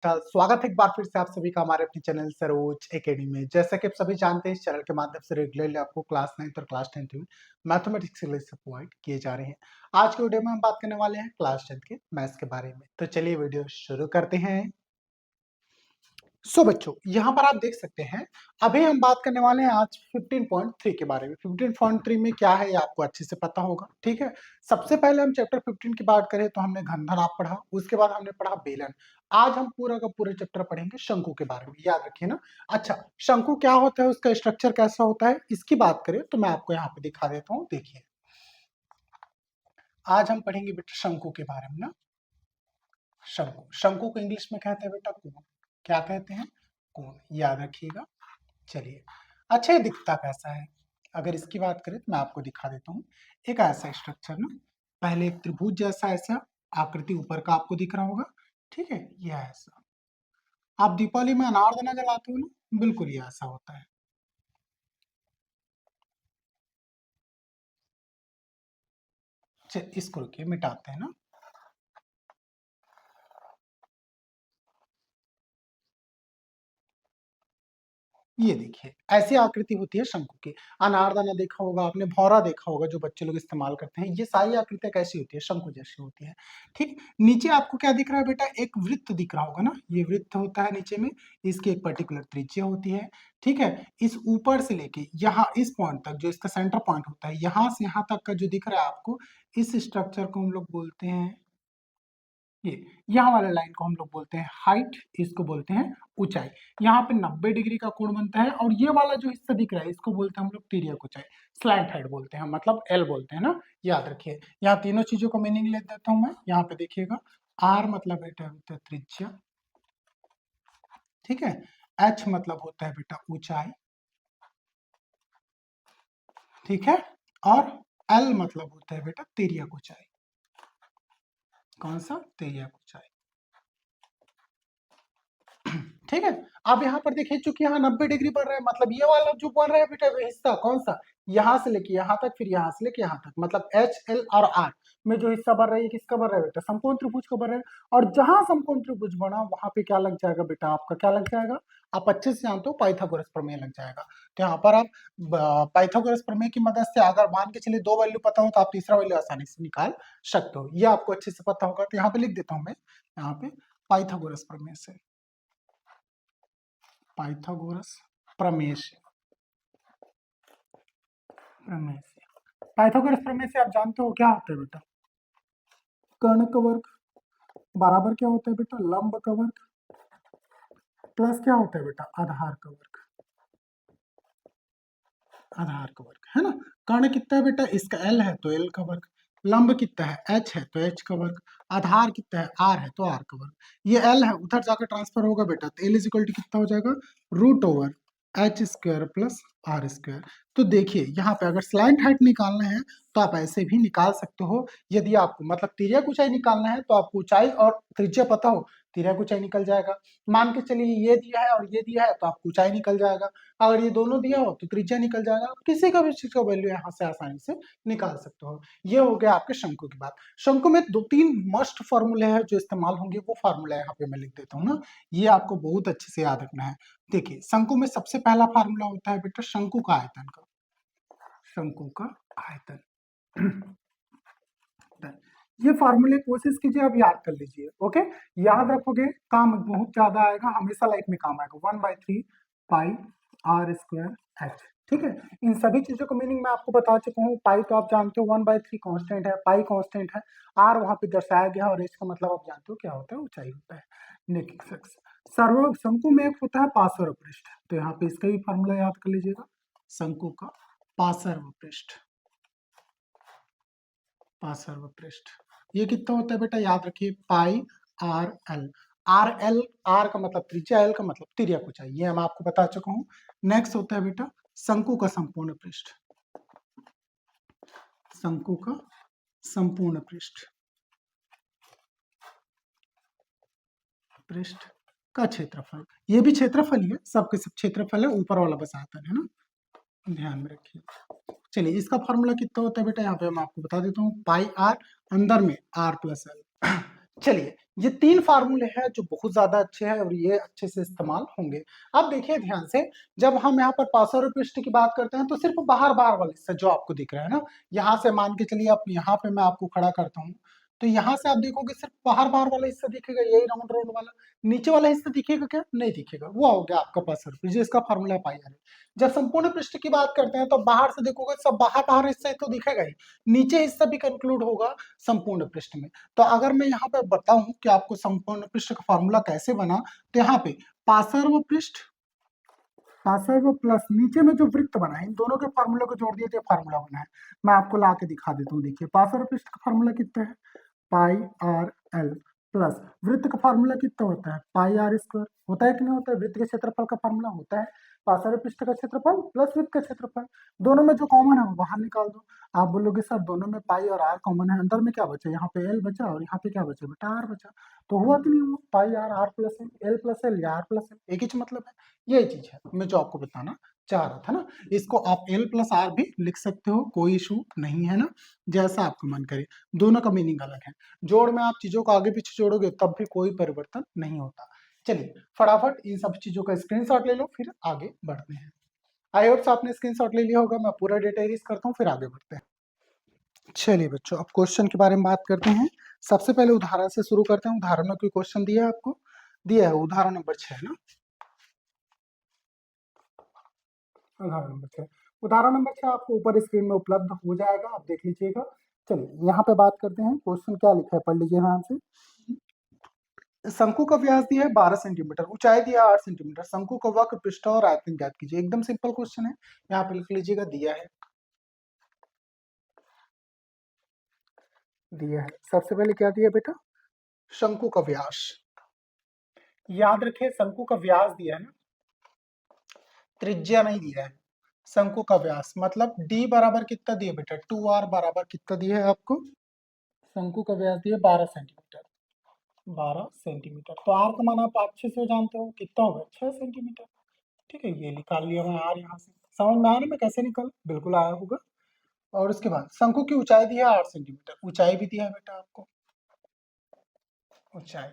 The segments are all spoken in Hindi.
स्वागत है एक बार फिर से आप सभी का हमारे अपने चैनल सरोज एकेडमी में। जैसा कि आप सभी जानते हैं, इस चैनल के माध्यम से रेगुलरली आपको क्लास 9 और क्लास 10 में मैथमेटिक्स के लिए प्रोवाइड किए जा रहे हैं। आज के वीडियो में हम बात करने वाले हैं क्लास 10 के मैथ्स के बारे में। तो चलिए वीडियो शुरू करते हैं। बच्चों, यहाँ पर आप देख सकते हैं, अभी हम बात करने वाले हैं आज 15.3 के बारे में। 15.3 में क्या है ये आपको अच्छे से पता होगा, ठीक है। सबसे पहले हम चैप्टर 15 की बात करें तो हमने घन नाप पढ़ा, उसके बाद हमने पढ़ा बेलन। आज हम पूरा का पूरा चैप्टर पढ़ेंगे शंकु के बारे में, याद रखिए ना। अच्छा, शंकु क्या होता है, उसका स्ट्रक्चर कैसा होता है, इसकी बात करें तो मैं आपको यहाँ पे दिखा देता हूँ। देखिए, आज हम पढ़ेंगे बेटा शंकु के बारे में ना। शंकु को इंग्लिश में कहते हैं बेटा कोन। क्या कहते हैं? कोन, याद रखिएगा। चलिए, अच्छा, ये दिखता कैसा है, अगर इसकी बात करें तो मैं आपको दिखा देता हूँ। एक ऐसा स्ट्रक्चर ना, पहले एक त्रिभुज जैसा ऐसा आकृति ऊपर का आपको दिख रहा होगा, ठीक है। ये ऐसा, आप दीपावली में अनारदाना जलाते हो ना, बिल्कुल ये ऐसा होता है। चलिए, इसको रुकिए, मिटाते हैं ना। ये देखिए, ऐसी आकृति होती है शंकु की। अनारदाना देखा होगा आपने, भौरा देखा होगा, जो बच्चे लोग इस्तेमाल करते हैं। ये सारी आकृतियां कैसी होती है? शंकु जैसी होती है, ठीक। नीचे आपको क्या दिख रहा है बेटा? एक वृत्त दिख रहा होगा ना, ये वृत्त होता है नीचे में। इसकी एक पर्टिकुलर त्रिज्या होती है, ठीक है। इस ऊपर से लेके यहाँ इस पॉइंट तक, जो इसका सेंटर पॉइंट होता है, यहाँ से यहाँ तक का जो दिख रहा है आपको, इस स्ट्रक्चर को हम लोग बोलते हैं, ये यहाँ वाले लाइन को हम लोग बोलते हैं हाइट, इसको बोलते हैं ऊंचाई। यहाँ पे 90 डिग्री का कोण बनता है, और ये वाला जो हिस्सा दिख रहा है, इसको बोलते हैं हम लोग तिर्यक ऊंचाई, स्लैंट हाइट बोलते हैं, मतलब एल बोलते हैं ना। याद रखिए, यहाँ तीनों चीजों का मीनिंग ले देता हूं मैं। यहाँ पे देखिएगा, आर मतलब बेटा होता है त्रिज्या, ठीक है। एच मतलब होता है बेटा ऊंचाई, ठीक है। और एल मतलब होता है बेटा तिर्यक ऊंचाई। कौन सा? तिर्यक ऊंचाई, ठीक है। अब यहाँ पर देखिए, चूंकि यहाँ 90 डिग्री बढ़ रहा है, मतलब ये वाला जो बढ़ रहा है बेटा हिस्सा, कौन सा? यहाँ से लेके यहाँ तक, फिर यहाँ से लेके यहाँ तक, मतलब एच एल और आर में जो हिस्सा बढ़ रहा है, किसका बढ़ रहा है बेटा? समकोण त्रिभुज का बढ़ रहा है। और जहां समकोण त्रिभुज बना, वहां पे क्या लग जाएगा बेटा? आपका क्या लग जाएगा? आप अच्छे से जानते हो, पाइथागोरस प्रमेय लग जाएगा। तो यहाँ पर आप पाइथागोरस प्रमेय की मदद से, अगर मान के चलिए 2 वैल्यू पता हो, तो आप तीसरा वैल्यू आसानी से निकाल सकते हो। ये आपको अच्छे से पता होगा। तो यहाँ पे लिख देता हूँ मैं, यहाँ पे पाइथागोरस प्रमेय से, पाइथागोरस प्रमेय से, पाइथागोरस प्रमेय से आप जानते हो क्या होता है बेटा? कर्ण का वर्ग बराबर क्या होता है बेटा? लंब का वर्ग प्लस क्या होता है बेटा? आधार का वर्ग, आधार का वर्ग, है ना। कर्ण कितना है बेटा? इसका एल है तो एल का वर्ग, लंब कितना है? एच है तो एच का वर्ग, आधार कितना है? आर है तो आर का वर्ग। ये एल है, उधर जाकर ट्रांसफर होगा बेटा, तो एल इज इक्वल टू कितना हो जाएगा? Root over H square plus R square. तो देखिए, यहाँ पे अगर स्लैंट हाइट निकालना है तो आप ऐसे भी निकाल सकते हो। यदि आपको मतलब तिर्यक ऊंचाई निकालना है, तो आपको ऊंचाई और त्रिज्या पता हो, तिर्यक ऊंचाई निकल जाएगा। मान के चलिए ये दिया है और ये दिया है, तो आपको ऊंचाई निकल जाएगा। अगर ये दोनों दिया हो तो त्रिज्या निकल जाएगा। आप किसी का भी चीज का वैल्यू यहाँ से आसानी से निकाल सकते हो। ये हो गया आपके शंकु की बात। शंकु में 2-3 मस्ट फॉर्मूले हैं जो इस्तेमाल होंगे, वो फार्मूला यहाँ पे मैं लिख देता हूँ ना। ये आपको बहुत अच्छे से याद रखना है। देखिए, शंकु में सबसे पहला फार्मूला होता है बेटा शंकु का आयतन का, शंकु का आयतन। ये फार्मूले कोशिश कीजिए आप याद कर लीजिए, ओके। याद रखोगे काम बहुत ज्यादा आएगा, हमेशा लाइफ में काम आएगा। 1/3 पाई आर स्क्वायर एच, ठीक है। इन सभी चीजों का मीनिंग मैं आपको बता चुका हूँ। पाई तो आप जानते हो 1/3 कांस्टेंट है, पाई कांस्टेंट है, आर वहां पे दर्शाया गया, और एच का मतलब आप जानते हो क्या होता है? ऊंचाई होता है। नेक्स्ट, सर्व शंकु में एक होता है पार्श्व पृष्ठ, तो यहाँ पे इसका भी फार्मूला याद कर लीजिएगा। शंकु का पार्श्व पृष्ठ, पार्श्व पृष्ठ ये कितना होता है बेटा? याद रखिए, pi R L. R L, R का मतलब त्रिज्या, एल का मतलब तिर्यक ऊंचाई, ये मैं आपको बता चुका हूँ। नेक्स्ट होता है बेटा शंकु का संपूर्ण पृष्ठ, शंकु का संपूर्ण पृष्ठ, पृष्ठ का क्षेत्रफल। ये भी क्षेत्रफल ही है, सबके सब क्षेत्रफल है, ऊपर वाला बस आयतन है ना, ध्यान में रखिए। चलिए, इसका फॉर्मूला कितना होता है बेटा? यहाँ पे मैं आपको बता देता हूँ, पाई आर, अंदर में आर प्लस एल। चलिए, ये 3 फ़ॉर्मूले हैं जो बहुत ज़्यादा अच्छे हैं और ये अच्छे से इस्तेमाल होंगे। अब देखिए ध्यान से, जब हम यहाँ पर पासर पृष्ठ की बात करते हैं तो सिर्फ़ बाहर-बाहर वाला हिस्सा जो आपको दिख रहा है ना, यहाँ से मान के चलिए आप यहाँ पे मैं आपको खड़ा करता हूँ, तो यहाँ से आप देखोगे सिर्फ़ बाहर-बाहर वाला हिस्सा दिखेगा, यही राउंड-राउंड वाला। नीचे वाला हिस्सा दिखेगा क्या? नहीं दिखेगा। वो हो गया आपका पासर पृष्ठ, जिसका फ़ॉर्मूला है पाई आर। जब संपूर्ण पृष्ठ की बात करते हैं तो बाहर से देखोगे सब बाहर-बाहर हिस्सा तो दिखेगा ही, नीचे हिस्सा भी कंक्लूड होगा संपूर्ण पृष्ठ में। तो अगर मैं यहाँ पे बताऊं कि आपको संपूर्ण पृष्ठ का फॉर्मूला कैसे बना, तो यहाँ पे पार्श्व पृष्ठ, पार्श्व प्लस नीचे में जो वृत्त बना है, इन दोनों के फॉर्मूले को जोड़ दिए तो फॉर्मूला बना है। मैं आपको ला के दिखा देता हूँ। देखिए पार्श्व पृष्ठ का फॉर्मूला कितना है, पाई आर एल, प्लस वृत्त का फार्मूला कितना होता है, पाई आर स्क्वायर। होता है कि नहीं होता है? वृत्त के क्षेत्रफल का फार्मूला होता है पार्श्व पृष्ठ का क्षेत्रफल प्लस वृत्त का क्षेत्रफल, दोनों में जो कॉमन है वो बाहर निकाल दो। आप बोलोगे सर दोनों में पाई और आर कॉमन है, अंदर में क्या बचा, यहाँ पे एल बचा और यहाँ पे क्या बचा बेटा, आर बचा। तो हुआ कि नहीं हुआ, pi R, R plus L plus L या आर प्लस एल, एक ही मतलब है। यही चीज है मैं जो आपको बताना चाह रहा था ना। इसको आप एल प्लस आर भी लिख सकते हो, कोई इशू नहीं है ना, जैसा आपका मन करे। दोनों का मीनिंग अलग है। जोड़ में आप चीजों को आगे पीछे जोड़ोगे तब भी कोई परिवर्तन नहीं होता। चलिए फटाफट इन सब चीजों का स्क्रीनशॉट ले लो, फिर आगे बढ़ते हैं। आई होप आपने स्क्रीनशॉट ले लिया होगा। मैं पूरा डेटा इरेज करता हूँ, फिर आगे बढ़ते हैं। चलिए बच्चों, अब क्वेश्चन के बारे में बात करते हैं। सबसे पहले उदाहरण से शुरू करते हैं। उदाहरण में कोई क्वेश्चन दिया है आपको, दिया है उदाहरण नंबर 6 ना, उदाहरण नंबर 6। उदाहरण नंबर 6 आपको ऊपर स्क्रीन में उपलब्ध हो जाएगा, आप देख लीजिएगा। चलिए यहाँ पे बात करते हैं, क्वेश्चन क्या लिखा है पढ़ लीजिए ध्यान से। शंकु का व्यास दिया है 12 सेंटीमीटर, ऊंचाई दिया है 8 सेंटीमीटर, शंकु का वक्र पृष्ठ और आयतन ज्ञात कीजिए। एकदम सिंपल क्वेश्चन है, यहाँ पे लिख लीजिएगा, दिया है, दिया है। सबसे पहले क्या दिया बेटा, शंकु का व्यास। याद रखिए शंकु का व्यास दिया है ना, त्रिज्या नहीं दिया है। शंकु का व्यास मतलब डी बराबर कितना दिया बेटा, 2r बराबर कितना दिया है आपको, शंकु का व्यास दिया 12 सेंटीमीटर, 12 सेंटीमीटर। तो आर का मान आप अच्छे से जानते हो कितना होगा, 6 सेंटीमीटर। ठीक है, ये निकाल लिया मैं आर, यहाँ से समझ में आ रहा है मैं कैसे निकाल, बिल्कुल आया होगा। और उसके बाद शंकु की ऊंचाई दी है 8 सेंटीमीटर, ऊंचाई भी दिया है बेटा आपको, ऊंचाई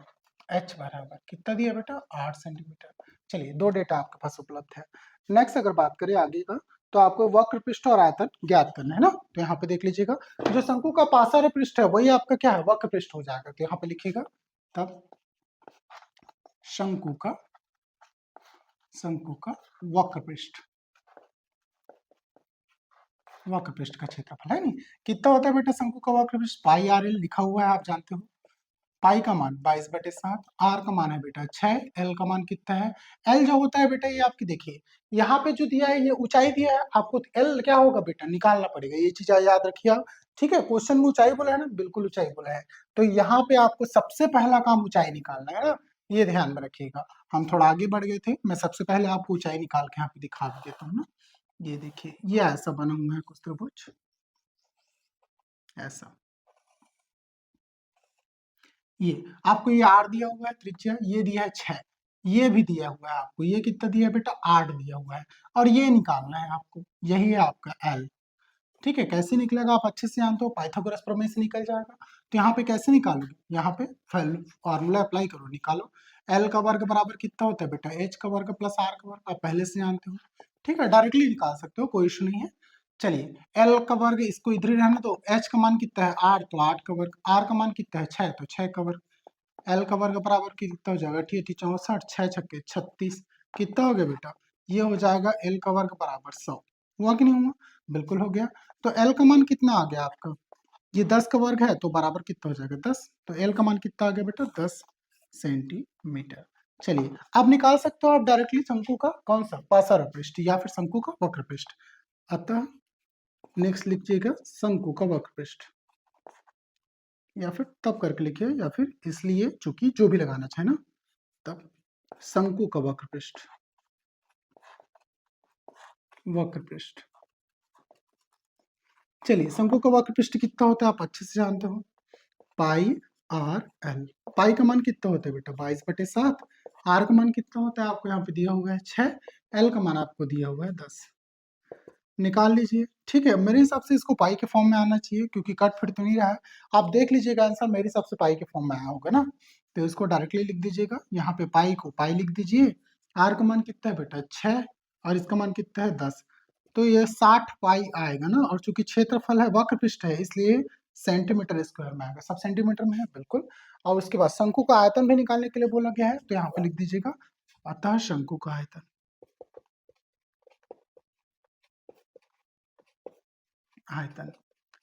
h बराबर कितना दिया बेटा, 8 सेंटीमीटर। चलिए दो डेटा आपके पास उपलब्ध है। नेक्स्ट अगर बात करें आगे का, तो आपको वक्र पृष्ठ और आयतन ज्ञात करना है ना। तो यहाँ पे देख लीजिएगा, जो शंकु का पार्श्व पृष्ठ है वही आपका क्या है, वक्र पृष्ठ हो जाएगा। तो यहाँ पे लिखिएगा तब शंकु का, शंकु का वक्र पृष्ठ, वक्र पृष्ठ का क्षेत्रफल है नहीं, कितना होता है बेटा शंकु का वक्र पृष्ठ, पाई आर एल लिखा हुआ है आप जानते हो। पाई का मान 22/7, आर का मान है बेटा 6, एल का मान कितना है, एल जो होता है बेटा ये आपकी देखिए यहाँ पे जो दिया है ये ऊंचाई दिया है आपको, एल क्या होगा बेटा निकालना पड़ेगा, ये चीज याद रखिए आप। ठीक है, क्वेश्चन में ऊंचाई बोला है ना, बिल्कुल ऊंचाई बोला है, तो यहाँ पे आपको सबसे पहला काम ऊंचाई निकालना है ना, ये ध्यान में रखिएगा। हम थोड़ा आगे बढ़ गए थे, मैं सबसे पहले आपको ऊंचाई निकाल के यहाँ पे दिखा भी देता हूँ ना। ये देखिए ये ऐसा बना हुआ है कुछ त्रिभुज, ऐसा, ये आपको ये आर दिया हुआ है त्रिज्या, ये दिया है 6, ये भी दिया हुआ है आपको, ये कितना दिया है बेटा 8 दिया हुआ है, और ये निकालना है आपको, यही है आपका एल। ठीक है, कैसे निकलेगा आप अच्छे से जानते हो, पाइथागोरस प्रमेय से निकल जाएगा। तो यहाँ पे कैसे निकालोगे, यहाँ पे फॉर्मूला अप्लाई करो, निकालो। एल का वर्ग बराबर कितना होता है बेटा, एच का वर्ग प्लस आर का वर्ग, आप पहले से जानते हो। ठीक है, डायरेक्टली निकाल सकते हो, कोई इशू नहीं है। चलिए एल का वर्ग इसको इधर ही रहने दो, एच का मान कितना है 8, तो 8 का वर्ग, आर का मान कितना है 6, तो 6 का वर्ग, एल का वर्ग बराबर कितना हो जाएगा, 64, 6 छक्के 36, कितना हो गया बेटा, ये हो जाएगा एल का वर्ग बराबर 100। हुआ कि नहीं हुआ, बिल्कुल हो गया। तो एल का मान कितना आ गया आपका, ये 10 का वर्ग है तो बराबर कितना हो जाएगा 10, तो एल का मान कितना आ गया बेटा 10 सेंटीमीटर। चलिए अब निकाल सकते हो आप डायरेक्टली शंकु का कौन सा, पार्श्व पृष्ठ या फिर शंकु का वक्र पृष्ठ। अतः नेक्स्ट लिखिएगा शंकु का वक्र पृष्ठ, या फिर तब करके लिखिए, या फिर इसलिए चूंकि जो भी लगाना चाहे ना, तब शंकु का वक्र पृष्ठ, वक्र पृष्ठ। चलिए शंकु का वक्र पृष्ठ कितना होता है आप अच्छे से जानते हो, पाई आर एल। पाई का मान कितना होता है बेटा 22/7, आर का मान कितना होता है आपको यहाँ पे दिया हुआ है 6, एल का मान आपको दिया हुआ है 10, निकाल लीजिए। ठीक है, मेरे हिसाब से इसको पाई के फॉर्म में आना चाहिए, क्योंकि कट फिट तो नहीं रहा है। आप देख लीजिएगा आंसर, मेरे हिसाब से पाई के फॉर्म में आया होगा ना। तो इसको डायरेक्टली लिख दीजिएगा, यहाँ पे पाई को पाई लिख दीजिए। आर का मान कितना है बेटा 6 और इसका मान कितना है 10, तो ये 60 पाई आएगा ना, और चूंकि क्षेत्रफल है वक्र पृष्ठ है इसलिए सेंटीमीटर स्क्वायर में आएगा, सब सेंटीमीटर में है बिल्कुल। और उसके बाद शंकु का आयतन भी निकालने के लिए बोला गया है, तो यहाँ पे लिख दीजिएगा अतः शंकु का आयतन, आयतन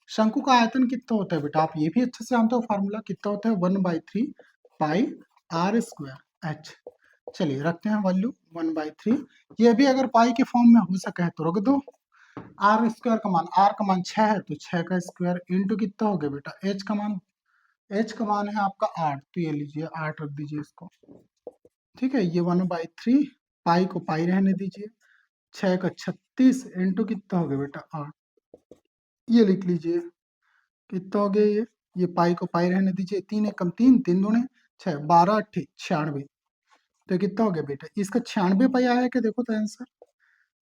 शंकु का आयतन कितना होता है बेटा, आप ये भी अच्छे से जानते हो फार्मूला कितना होता है, 1/3 पाई आर स्क्वायर एच। चलिए रखते हैं वैल्यू 1/3, ये भी अगर पाई के फॉर्म में हो सके तो रख दो। आर स्क्वायर का मान, आर का मान 6 है तो 6 का स्क्वायर इंटू कितना हो गया बेटा एच का मान, एच का मान है आपका 8, तो ये लीजिए 8 रख दीजिए इसको, ठीक है। ये 1/3 पाई को पाई रहने दीजिए, 6 का 36 इंटू कितना हो गया बेटा 8, ये लिख लीजिए कितना हो गया ये पाई को पाई रहने दीजिए, 3 एकम 3, 3 दूने 6, 12 8 96, तो कितना हो गया बेटा इसका 96 पाई आया क्या, देखो तो आंसर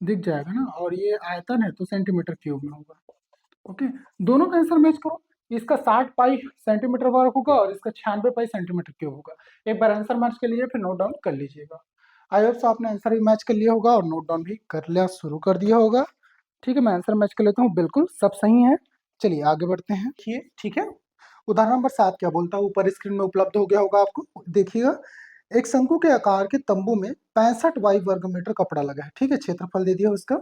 दिख जाएगा ना, और ये आयतन है तो सेंटीमीटर क्यूब में होगा। ओके, दोनों का आंसर मैच करो, इसका 60 पाई सेंटीमीटर वर्ग होगा और इसका 96 पाई सेंटीमीटर क्यूब होगा। एक बार आंसर मैच कर लीजिए फिर नोट डाउन कर लीजिएगा। आई होप सो आपने आंसर भी मैच कर लिया होगा और नोट डाउन भी कर लिया शुरू कर दिया होगा। ठीक है, मैं आंसर मैच कर लेता हूँ, बिल्कुल सब सही है। चलिए आगे बढ़ते हैं, ठीक है। उदाहरण नंबर 7 क्या बोलता है, ऊपर स्क्रीन में उपलब्ध हो गया होगा आपको, देखिएगा। एक शंकु के आकार के तंबू में 65 वाई वर्ग मीटर कपड़ा लगा है, ठीक है, क्षेत्रफल दे दिया उसका।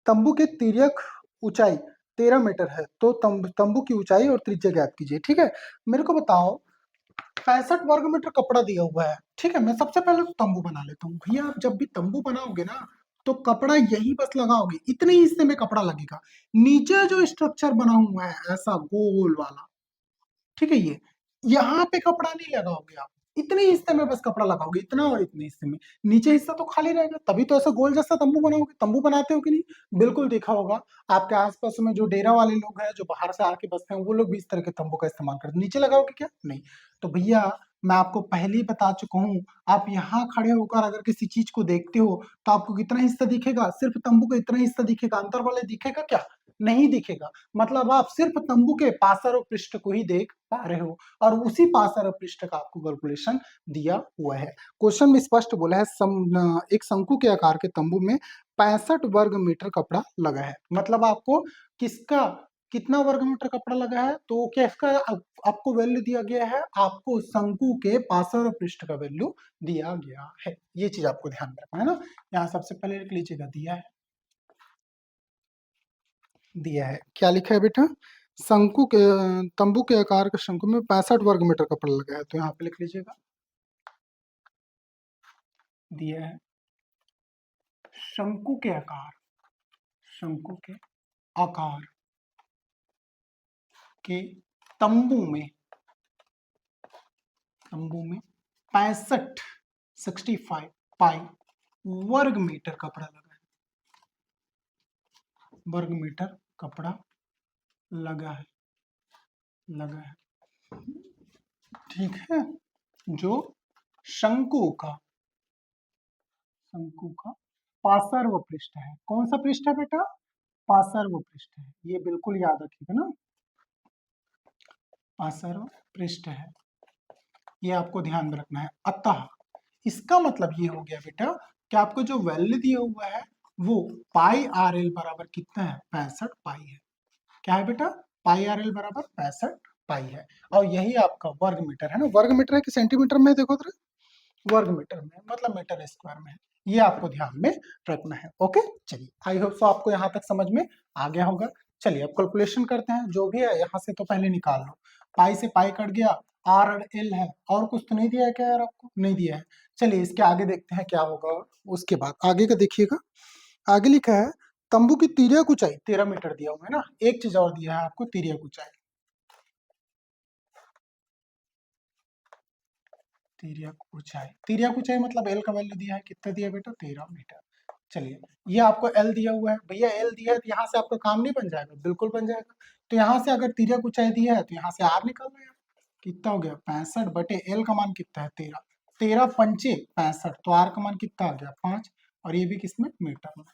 तंबू के तिर्यक ऊंचाई 13 मीटर है, तो तंबू की ऊंचाई और त्रिज्या ज्ञात कीजिए, ठीक है। मेरे को बताओ 65 वर्ग मीटर कपड़ा दिया हुआ है, ठीक है। मैं सबसे पहले तो तंबू बना लेता हूँ। भैया आप जब भी तंबू बनाओगे ना तो कपड़ा यही बस लगाओगे, इतने ही हिस्से में कपड़ा लगेगा, नीचे जो स्ट्रक्चर बना हुआ है ऐसा गोल वाला, ठीक है, ये यहाँ पे कपड़ा नहीं लगाओगे आप, इतने हिस्से में बस कपड़ा लगाओगे, इतना और इतने हिस्से में, नीचे हिस्सा तो खाली रहेगा, तभी तो ऐसा गोल जैसा तंबू बनाओगे। तंबू बनाते हो कि नहीं, बिल्कुल देखा होगा आपके आसपास में जो डेरा वाले लोग हैं जो बाहर से आके बसते हैं वो लोग भी इस तरह के तंबू का इस्तेमाल करते हैं। नीचे लगाओगे क्या, नहीं। तो भैया मैं आपको पहले ही बता चुका हूँ, आप यहाँ खड़े होकर अगर किसी चीज को देखते हो तो आपको कितना हिस्सा दिखेगा, सिर्फ तंबू का इतना हिस्सा दिखेगा, अंतर वाले दिखेगा क्या, नहीं दिखेगा। मतलब आप सिर्फ तंबू के पार्श्व पृष्ठ को ही देख पा रहे हो और उसी पार्श्व पृष्ठ का आपको कैलकुलेशन दिया हुआ है। क्वेश्चन में स्पष्ट बोला है एक शंकु के आकार के तंबू में 65 वर्ग मीटर कपड़ा लगा है, मतलब आपको किसका कितना वर्ग मीटर कपड़ा लगा है, तो क्या इसका आपको वैल्यू दिया गया है, आपको शंकु के पार्श्व पृष्ठ का वैल्यू दिया गया है। ये चीज आपको ध्यान में रखना है ना, यहाँ सबसे पहले लिख लीजिएगा दिया है, दिया है। क्या लिखा है बेटा, शंकु के तंबू के आकार के शंकु में 65 वर्ग मीटर कपड़ा लगा है, तो यहाँ पे लिख लीजिएगा दिया है। शंकु के आकार, शंकु के आकार के तंबू में, तंबू में 65 65 पाई वर्ग मीटर कपड़ा लगा है, वर्ग मीटर कपड़ा लगा है, लगा है, ठीक है। जो शंकु का, शंकु का पार्श्व पृष्ठ है, कौन सा पृष्ठ है बेटा, पार्श्व पृष्ठ है, ये बिल्कुल याद रखिएगा ना, पार्श्व पृष्ठ है, ये आपको ध्यान में रखना है। अतः इसका मतलब ये हो गया बेटा कि आपको जो वैल्यू दिया हुआ है वो पाई आर एल बराबर कितना है, 65 पाई है। क्या है बेटा, पाई आर एल बराबर 65 पाई है, और यही आपका वर्ग मीटर है ना, वर्ग मीटर है कि सेंटीमीटर में, देखो तो वर्ग मीटर में, मतलब मीटर स्क्वायर में है, ये आपको ध्यान में रखना है। ओके, चलिए आई होप सो आपको यहाँ तक समझ में आ गया होगा। चलिए अब कैलकुलेशन करते हैं, जो भी है यहाँ से तो पहले निकाल लो, पाई से पाई कट गया, आर और एल है, और कुछ तो नहीं दिया है क्या यार, आपको नहीं दिया है। चलिए इसके आगे देखते हैं क्या होगा, उसके बाद आगे का देखिएगा। आगे लिखा है तंबू की तिर्यक ऊंचाई 13 मीटर दिया हुआ है ना, एक चीज और दिया है आपको, तिर्यक ऊंचाई, तिर्यक ऊंचाई, तिर्यक ऊंचाई मतलब एल का वैल्यू दिया है, कितना दिया बेटा 13 मीटर। चलिए ये आपको एल दिया हुआ है, भैया एल दिया है तो यहाँ से आपका काम नहीं बन जाएगा, बिल्कुल बन जाएगा। तो यहाँ से अगर तिर्यक ऊंचाई दिया है तो यहाँ से आर निकाल लो यार, कितना हो गया 65 बटे एल का मान कितना है 13, 13 पंचे 65, तो आर का मान कितना आ गया 5, और ये भी किसमें मीटर में,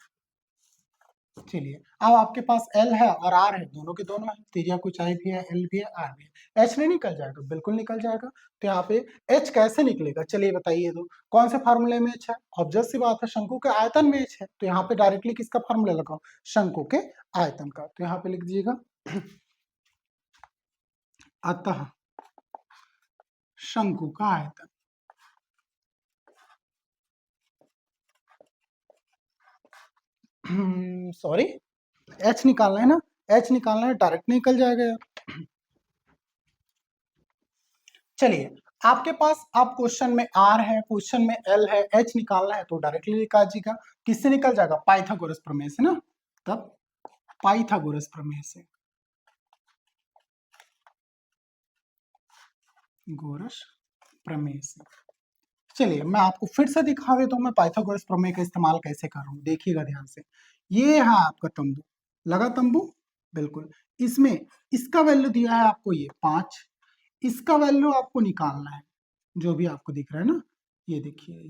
चलिए, अब आपके पास एल है और आर है, दोनों के दोनों है, त्रिज्या कुछ आई भी है, एल भी है, आर भी है। एच नहीं निकल जाएगा? बिल्कुल निकल जाएगा। तो यहाँ पे एच कैसे निकलेगा, चलिए बताइए। तो कौन से फार्मूले में एच है? ऑब्वियस सी बात है, शंकु के आयतन में एच है। तो यहाँ पे डायरेक्टली किसका फार्मूला लगाओ? शंकु के आयतन का। तो यहाँ पे लिख दीजिएगा अतः शंकु का आयतन, सॉरी, एच निकालना है ना, एच निकालना है, डायरेक्ट निकल जाएगा यार। चलिए, आपके पास अब क्वेश्चन में आर है, क्वेश्चन में एल है, एच निकालना है तो डायरेक्टली निकाल जाएगा। किससे निकल जाएगा? पाइथागोरस प्रमेय से ना। तब पाइथागोरस प्रमेय से, गोरस प्रमेय से। चलिए, मैं आपको फिर से दिखा देता हूं मैं पाइथागोरस प्रमेय का इस्तेमाल कैसे कर रहा हूं, देखिएगा ध्यान से। ये है आपका तंबू, लगा तंबू? बिल्कुल। इसमें इसका वैल्यू दिया है आपको ये 5, इसका वैल्यू आपको निकालना है, जो भी आपको दिख रहा है ना, ये देखिए,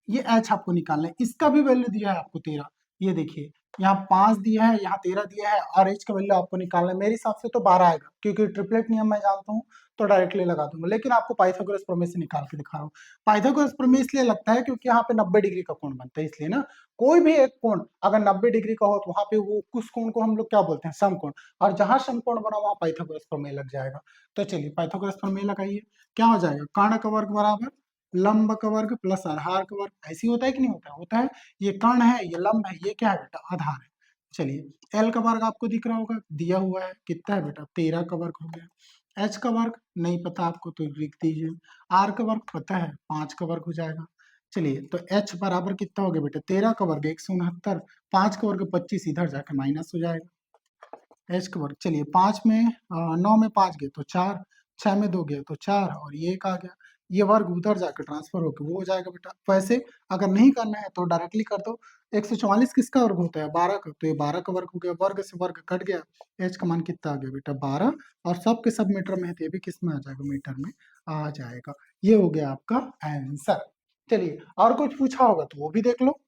ये एच आपको निकालना है। इसका भी वैल्यू दिया है आपको 13, ये देखिए, यहाँ 5 दिया है, यहाँ 13 दिया है, और एच का वैल्यू आपको निकालना है। मेरे हिसाब से तो 12 आएगा, क्योंकि ट्रिपलेट नियम मैं जानता हूँ, तो डायरेक्टली लगा दूंगा, लेकिन आपको पाइथागोरस प्रमेय से निकाल के दिखा रहा हूँ। पाइथागोरस प्रमेय इसलिए लगता है क्योंकि यहाँ पे 90 डिग्री का कोण बनता है, इसलिए ना। कोई भी एक कोण अगर 90 डिग्री का हो तो वहां पे वो उस कोण को हम लोग क्या बोलते हैं? समकोण। और जहां समकोण बना वहां पाइथागोरस प्रमेय लग जाएगा। तो चलिए, पाइथागोरस प्रमेय लगाइए। क्या हो जाएगा? कर्ण का वर्ग बराबर लंब का वर्ग प्लस आधार का वर्ग। ऐसी होता है कि नहीं होता है? होता है। ये कर्ण है, ये लंब है, ये क्या है बेटा? आधार है। चलिए, एल का वर्ग आपको दिख रहा होगा, दिया हुआ है, कितना है बेटा? 13 का वर्ग हो गया। एच का वर्ग नहीं पता आपको तो लिख दीजिए। आर का वर्ग पता है, 5 का वर्ग हो जाएगा। चलिए, तो एच बराबर कितना हो गया बेटा? 13 का वर्ग 169, 5 का वर्ग 25, इधर जाके माइनस हो जाएगा। एच का वर्ग, चलिए 5 में 9 में 5 गए तो 4, 6 में 2 गए तो 4, और ये 1 आ गया। ये वर्ग उधर जाकर ट्रांसफर होकर वो हो जाएगा बेटा। वैसे अगर नहीं करना है तो डायरेक्टली कर दो। 144 किसका वर्ग होता है? 12 का, तो ये 12 का वर्ग हो गया, वर्ग से वर्ग कट गया। एच का मान कितना आ गया बेटा? 12, और सब के सब मीटर में है तो ये भी किस में आ जाएगा? मीटर में आ जाएगा। ये हो गया आपका आंसर। चलिए, और कुछ पूछा होगा तो वो भी देख लो।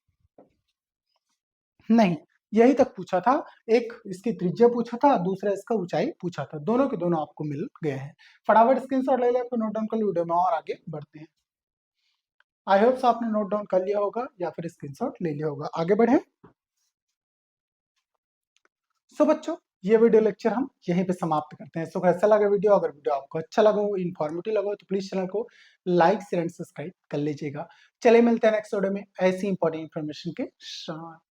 नहीं, यही तक पूछा था। एक इसकी त्रिज्या पूछा था, दूसरा इसका ऊंचाई पूछा था, दोनों के दोनों आपको मिल गए हैं। फटाफट स्क्रीनशॉट ले ले, फिर नोट डाउन कर लो, वीडियो में और आगे बढ़ते हैं। आई होप आपने नोट डाउन कर लिया होगा या फिर स्क्रीनशॉट ले लिया होगा। आगे बढ़े। सो बच्चों, ये वीडियो लेक्चर हम यहीं पे समाप्त करते हैं। सो कैसा लगा वीडियो? अगर वीडियो आपको अच्छा लगा हो, इन्फॉर्मेटिव लगा हो, तो प्लीज चैनल को लाइक शेयर एंड सब्सक्राइब कर लीजिएगा। चलिए, मिलते हैं नेक्स्ट वीडियो में ऐसी इंपॉर्टेंट इन्फॉर्मेशन के साथ।